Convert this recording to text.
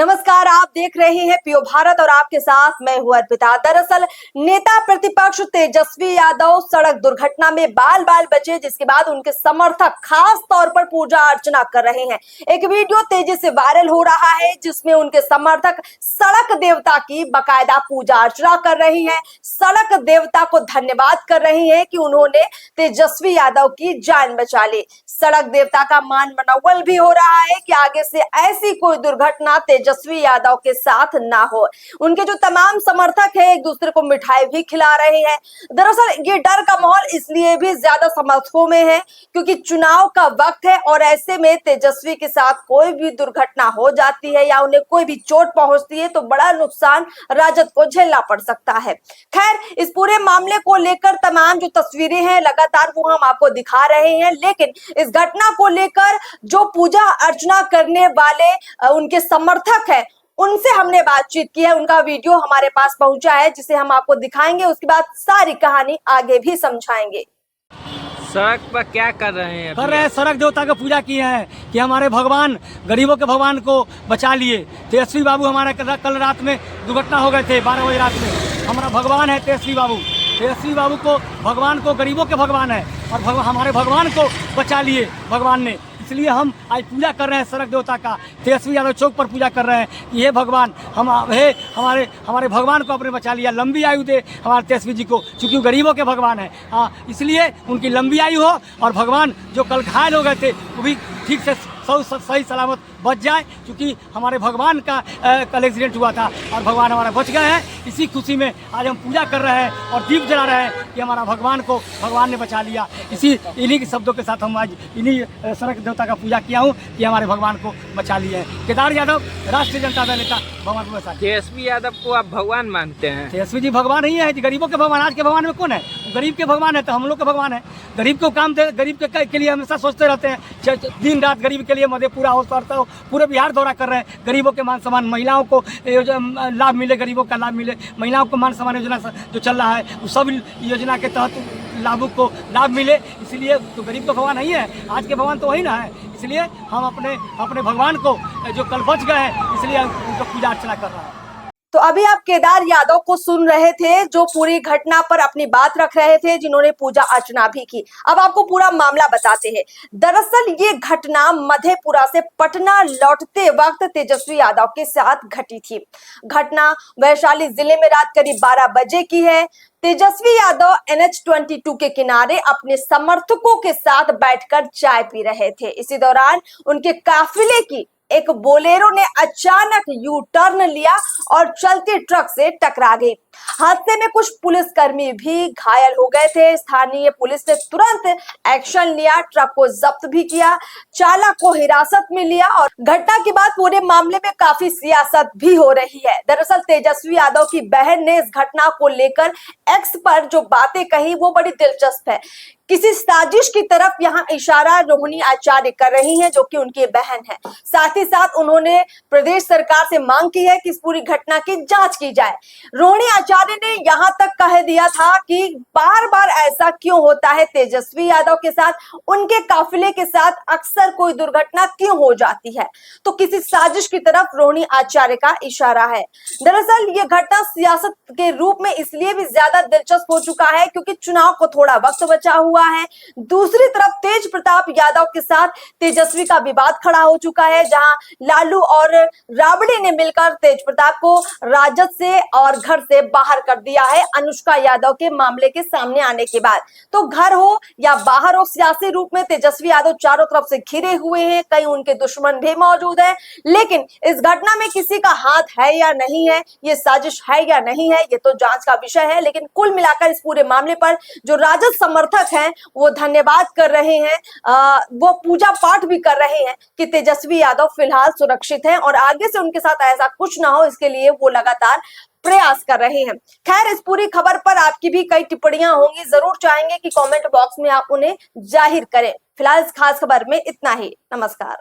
नमस्कार, आप देख रहे हैं पियो भारत और आपके साथ मैं हूं अर्पिता। दरअसल नेता प्रतिपक्ष तेजस्वी यादव सड़क दुर्घटना में बाल बाल बचे, जिसके बाद उनके समर्थक खास तौर पर पूजा अर्चना कर रहे हैं। एक वीडियो तेजी से वायरल हो रहा है जिसमें उनके समर्थक सड़क देवता की बकायदा पूजा अर्चना कर रही हैं। सड़क देवता को धन्यवाद कर रही हैं कि उन्होंने तेजस्वी यादव की जान बचा ली। सड़क देवता का मान मनोबल भी हो रहा है कि आगे से ऐसी कोई दुर्घटना तेजस्वी यादव के साथ ना हो। उनके जो तमाम समर्थक हैं एक दूसरे को मिठाई भी खिला रहे हैं। दरअसल ये डर का माहौल इसलिए भी ज्यादा समर्थकों में है क्योंकि चुनाव का वक्त है और ऐसे में तेजस्वी के साथ कोई भी दुर्घटना हो जाती है या उन्हें कोई भी चोट पहुंचती है तो बड़ा नुकसान राजद को झेलना पड़ सकता है। खैर, इस पूरे मामले को लेकर तमाम जो तस्वीरें हैं लगातार वो हम आपको दिखा रहे हैं, लेकिन इस घटना को लेकर जो पूजा अर्चना करने वाले उनके समर्थक हैं उनसे हमने बातचीत की है। उनका वीडियो हमारे पास पहुंचा है जिसे हम आपको दिखाएंगे, उसके बाद सारी कहानी आगे भी समझाएंगे। सड़क पर क्या कर रहे हैं? कर रहे हैं, सड़क देवता का पूजा किए हैं कि हमारे भगवान, गरीबों के भगवान को बचा लिए। तेजस्वी बाबू हमारे कल रात में दुर्घटना हो गए थे 12 बजे रात में। हमारा भगवान है तेजस्वी बाबू। तेजस्वी बाबू को भगवान को गरीबों के भगवान है और हमारे भगवान को बचा लिए भगवान ने। इसलिए हम आज पूजा कर रहे हैं सड़क देवता का। तेजस्वी यादव चौक पर पूजा कर रहे हैं कि हे भगवान, हमारे भगवान को आपने बचा लिया, लंबी आयु दे हमारे तेजस्वी जी को, चूँकि वो गरीबों के भगवान है। इसलिए उनकी लंबी आयु हो और भगवान जो कल घायल हो गए थे वो भी ठीक से सही सलामत बच जाए, क्योंकि हमारे भगवान का कल एक्सीडेंट हुआ था और भगवान हमारा बच गए हैं। इसी खुशी में आज हम पूजा कर रहे हैं और दीप जला रहे हैं कि हमारा भगवान को भगवान ने बचा लिया। इन्हीं के शब्दों के साथ हम आज इन्हीं सड़क देवता का पूजा किया हूँ कि हमारे भगवान को बचा लिया है। केदार यादव, राष्ट्रीय जनता दल नेता, भगवान को बचा। तेजस्वी यादव को आप भगवान मानते हैं? तेजस्वी जी भगवान ही है, गरीबों के भगवान। आज के भगवान में कौन है? गरीब के भगवान है तो हम लोग के भगवान है। गरीब को काम दे, गरीब के लिए हमेशा सोचते रहते हैं, दिन रात गरीब के लिए मधेपुरा हो, पूरे बिहार दौरा कर रहे हैं। गरीबों के मान सम्मान, महिलाओं को लाभ मिले, गरीबों का लाभ मिले, महिलाओं को मान सम्मान योजना जो चल रहा है वो सब योजना के तहत लाभुक को लाभ मिले। इसलिए तो गरीब तो भगवान नहीं है, आज के भगवान तो वही ना है। इसलिए हम अपने भगवान को जो कल बच गए हैं इसलिए उनको पूजा अर्चना कर रहे हैं। तो अभी आप केदार यादव को सुन रहे थे जो पूरी घटना पर अपनी बात रख रहे थे, जिन्होंने पूजा अर्चना भी की। अब आपको पूरा मामला बताते हैं। दरअसल ये घटना मधेपुरा से पटना लौटते वक्त तेजस्वी यादव के साथ घटी थी। घटना वैशाली जिले में रात करीब 12 बजे की है। तेजस्वी यादव NH-22 के किनारे अपने समर्थकों के साथ बैठकर चाय पी रहे थे। इसी दौरान उनके काफिले की एक बोलेरो ने अचानक यू टर्न लिया और चलते ट्रक से टकरा गई। हादसे में कुछ पुलिसकर्मी भी घायल हो गए थे। स्थानीय पुलिस ने तुरंत एक्शन लिया, ट्रक को जब्त भी किया, चालक को हिरासत में लिया और घटना के बाद पूरे मामले में काफी सियासत भी हो रही है। दरअसल तेजस्वी यादव की बहन ने इस घटना को लेकर एक्स पर जो बातें कही वो बड़ी दिलचस्प है। किसी साजिश की तरफ यहाँ इशारा रोहिणी आचार्य कर रही हैं जो कि उनकी बहन है। साथ ही साथ उन्होंने प्रदेश सरकार से मांग की है कि इस पूरी घटना की जांच की जाए। रोहिणी आचार्य ने यहाँ तक कह दिया था कि बार बार ऐसा क्यों होता है तेजस्वी यादव के साथ, उनके काफिले के साथ अक्सर कोई दुर्घटना क्यों हो जाती है। तो किसी साजिश की तरफ रोहिणी आचार्य का इशारा है। दरअसल ये घटना सियासत के रूप में इसलिए भी ज्यादा दिलचस्प हो चुका है क्योंकि चुनाव को थोड़ा वक्त बचा हुआ है। दूसरी तरफ तेज प्रताप यादव के साथ तेजस्वी का विवाद खड़ा हो चुका है, जहां लालू और राबड़ी ने मिलकर तेज प्रताप को राजद से और घर से बाहर कर दिया है अनुष्का यादव के मामले के सामने आने के बाद। तो घर हो या बाहर हो, सियासी रूप में तेजस्वी यादव चारों तरफ से घिरे हुए हैं, कई उनके दुश्मन भी मौजूद है। लेकिन इस घटना में किसी का हाथ है या नहीं है, ये साजिश है या नहीं है, ये तो जांच का विषय है। लेकिन कुल मिलाकर इस पूरे मामले पर जो राजद समर्थक हैं वो धन्यवाद कर रहे हैं, वो पूजा पाठ भी कर रहे हैं कि तेजस्वी यादव फिलहाल सुरक्षित हैं और आगे से उनके साथ ऐसा कुछ ना हो, इसके लिए वो लगातार प्रयास कर रहे हैं। खैर, इस पूरी खबर पर आपकी भी कई टिप्पणियां होंगी, जरूर चाहेंगे कि कमेंट बॉक्स में आप उन्हें जाहिर करें। फिलहाल इस खास खबर में इतना ही। नमस्कार।